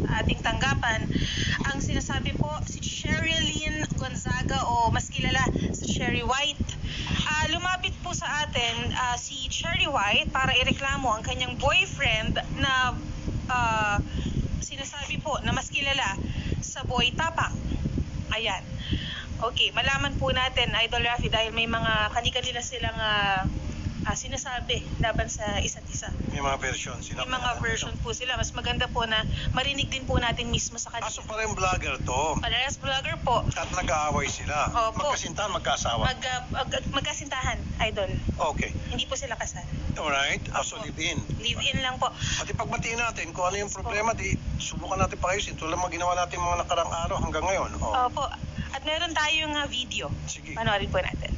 ating tanggapan. Ang sinasabi po, si Sherilyn Gonzaga o mas kilala si Cherry White. Lumapit po sa atin si Cherry White para ireklamo ang kanyang boyfriend na sinasabi po na mas kilala sa Boy Tapang. Ayan. Okay, malaman po natin, Idol Rafi, dahil may mga kani-kanila silang sinasabi laban sa isa't isa. May mga version sila. May mga version po sila. Mas maganda po na marinig din po natin mismo sa kanila. So parang vlogger to. Parehas vlogger po. At nag-aaway sila. Opo. Magkasintahan, magkasawa. Magkasintahan, Idol. Okay. Hindi po sila kasal. Alright. So live-in. Live-in lang po. At ipagbatiin natin kung ano yung problema, di subukan natin paayusin. Tulad mga ginawa natin mga nakarang araw hanggang ngayon. Opo. At meron tayong video. Sige. Panoorin po natin.